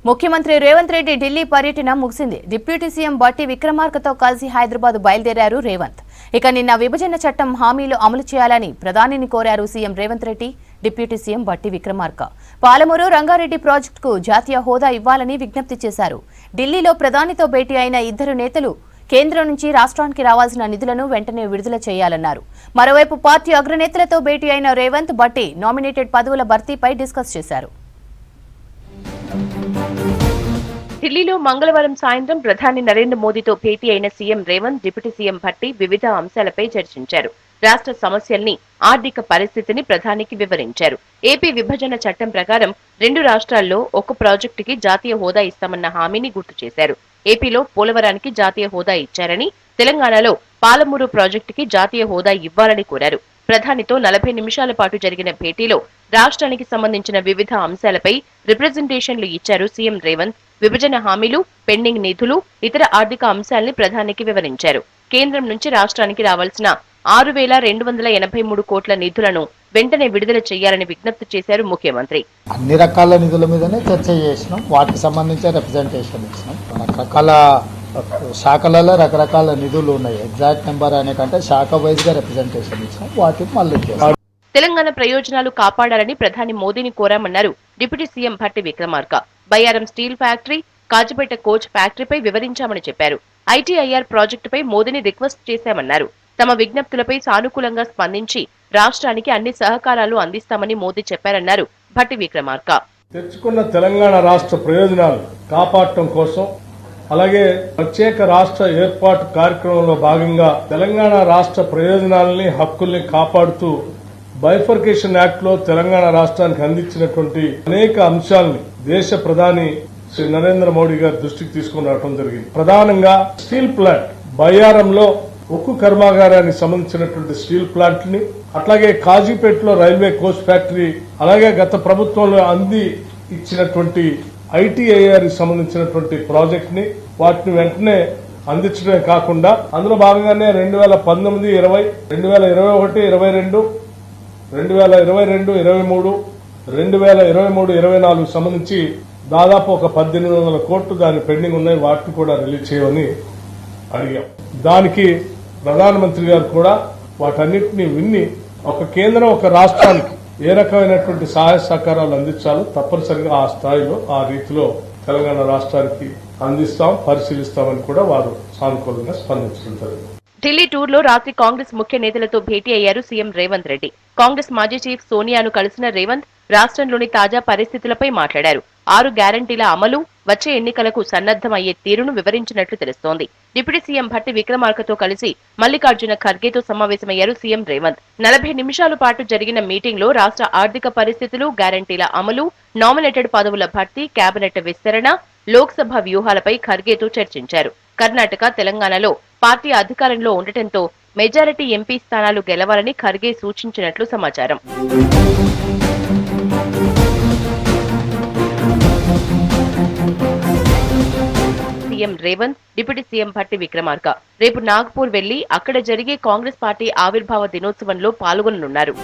ముఖ్యమంత్రి రేవంత్ రెడ్డి ఢిల్లీ పర్యటన ముగిసింది. డిప్యూటీ సీఎం బట్టి విక్రమార్కతో కలిసి హైదరాబాద్ బయలుదేరారు రేవంత్. ఇక నిన్న విభజన చట్టం హామీలు అమలు చేయాలని ప్రధానిని కోరారు CM Revanth Reddy, deputy CM బట్టి విక్రమార్క. పాలమూరు రంగారెడ్డి ప్రాజెక్టుకు జాతీయ హోదా ఇవ్వాలని విజ్ఞప్తి చేశారు. ఢిల్లీలో ప్రధానితో భేటీ అయిన ఇద్దరు నేతలు కేంద్రం నుంచి రాష్ట్రానికి రావాల్సిన నిధులను వెంటనే విడుదల చేయాలన్నారు. మరోవైపు పార్టీ అగ్రనేతలతో భేటీ అయిన రేవంత్, బట్టి నామినేటెడ్ పదవుల భర్తీపై డిస్కస్ చేశారు. ఢిల్లీలో మంగళవారం సాయంత్రం ప్రధాని నరేంద్ర మోదీతో భేటీ అయిన CM Revanth, deputy CM Bhatti వివిధ అంశాలపై చర్చించారు. రాష్ట్ర సమస్యల్ని, ఆర్థిక పరిస్థితిని ప్రధానికి వివరించారు. ఏపీ విభజన చట్టం ప్రకారం 2 రాష్ట్రాల్లో ఒక ప్రాజెక్టుకి జాతీయ హోదా ఇస్తామన్న హామీని గుర్తు చేశారు. ఏపీలో పోలవరానికి జాతీయ హోదా ఇచ్చారని, తెలంగాణలో పాలమూరు ప్రాజెక్టుకి జాతీయ హోదా ఇవ్వాలని కోరారు. ప్రధానితో 40 నిమిషాల పాటు జరిగిన భేటీలో రాష్ట్రానికి సంబంధించిన వివిధ అంశాలపై రిప్రజెంటేషన్లు ఇచ్చారు సీఎం రేవంత్. విభజన హామీలు, పెండింగ్ నిధులు, ఇతర ఆర్థిక అంశాల్ని ప్రధానికి వివరించారు. కేంద్రం నుంచి రాష్ట్రానికి రావాల్సిన 6,283 కోట్ల నిధులను వెంటనే విడుదల చేయాలని విజ్ఞప్తి చేశారు ముఖ్యమంత్రి. అన్ని రకాల నిధుల మీదనే చర్చ చేసినాం. వాటికి సంబంధించి రిప్రజెంటేషన్ ఇచ్చినాం. రకరకాల శాఖలలో రకరకాల నిధులు ఉన్నాయి. ఎగ్జాక్ట్ నెంబర్ అనే కంటే శాఖ వైజ్ గా రిప్రజెంటేషన్ ఇచ్చినాం. వాటిని మళ్ళీ తెలంగాణ ప్రయోజనాలు కాపాడాలని ప్రధాని మోదీని కోరామన్నారు deputy CM Bhatti Vikramarka. Bayyaram steel factory, Kazipet coach ఫ్యాక్టరీపై వివరించామని చెప్పారు. ఐటీఐఆర్ ప్రాజెక్టుపై మోదీని రిక్వెస్ట్ చేశామన్నారు. తమ విజ్ఞప్తులపై సానుకూలంగా స్పందించి రాష్ట్రానికి అన్ని సహకారాలు అందిస్తామని మోదీ చెప్పారన్నారు భట్టి విక్రమార్క. తెచ్చుకున్న తెలంగాణ రాష్ట్ర ప్రయోజనాలు కాపాడటం కోసం, అలాగే ప్రత్యేక రాష్ట్ర ఏర్పాటు కార్యక్రమంలో భాగంగా తెలంగాణ రాష్ట్ర ప్రయోజనాలని, హక్కుల్ని కాపాడుతూ బైఫర్కేషన్ యాక్ట్ లో తెలంగాణ రాష్ట్రానికి అందించినటువంటి అనేక అంశాలని దేశ ప్రధాని శ్రీ నరేంద్ర మోడీ గారి దృష్టికి తీసుకుని రావడం జరిగింది. ప్రధానంగా స్టీల్ ప్లాంట్, బయ్యారంలో ఉక్కు కర్మాగారానికి సంబంధించినటువంటి స్టీల్ ప్లాంట్ ని, అట్లాగే కాజీపేటలో రైల్వే కోచ్ ఫ్యాక్టరీ, అలాగే గత ప్రభుత్వంలో ఇచ్చినటువంటి ఐటీఐఆర్ కి సంబంధించినటువంటి ప్రాజెక్ట్ ని, వాటిని వెంటనే అందించడమే కాకుండా అందులో భాగంగానే 2019, 20, 2021, 22, 2022, 23, 2023, 24 సంబంధించి దాదాపు ఒక 1800 కోట్లు దాని పెండింగ్ ఉన్నాయి. వాటిని కూడా రిలీజ్ చేయమని అడిగాం. దానికి ప్రధానమంత్రి గారు కూడా వాటన్నిటిని విన్ని ఒక కేంద్రం, ఒక రాష్ట్రానికి ఏ రకమైనటువంటి సహాయ సహకారాలు అందించాలో తప్పనిసరిగా ఆ స్థాయిలో, ఆ రీతిలో తెలంగాణ రాష్ట్రానికి అందిస్తాం, పరిశీలిస్తామని కూడా వారు సానుకూలంగా స్పందించడం. ఢిల్లీ టూర్లో రాత్రి కాంగ్రెస్ ముఖ్య నేతలతో భేటీ అయ్యారు సీఎం రేవంత్ రెడ్డి. కాంగ్రెస్ మాజీ చీఫ్ సోనియాను కలిసిన రేవంత్ రాష్ట్రంలోని తాజా పరిస్థితులపై మాట్లాడారు. 6 గ్యారంటీల అమలు, వచ్చే ఎన్నికలకు సన్నద్దమయ్యే తీరును వివరించినట్లు తెలుస్తోంది. డిప్యూటీ సీఎం భట్టి విక్రమార్కతో కలిసి మల్లికార్జున ఖర్గేతో సమావేశమయ్యారు సీఎం రేవంత్. 40 నిమిషాల పాటు జరిగిన మీటింగ్లో రాష్ట్ర ఆర్థిక పరిస్థితులు, గ్యారంటీల అమలు, నామినేటెడ్ పదవుల భర్తీ, కేబినెట్ విస్తరణ, లోక్సభ వ్యూహాలపై ఖర్గేతో చర్చించారు. కర్ణాటక, తెలంగాణలో పార్టీ అధికారంలో ఉండటంతో మెజారిటీ ఎంపీ స్థానాలు గెలవాలని ఖర్గే సూచించినట్లు సమాచారం. CM Revanth, deputy CM Bhatti Vikramarka రేపు నాగ్పూర్ వెళ్లి అక్కడ జరిగే కాంగ్రెస్ పార్టీ ఆవిర్భావ దినోత్సవంలో పాల్గొననున్నారు.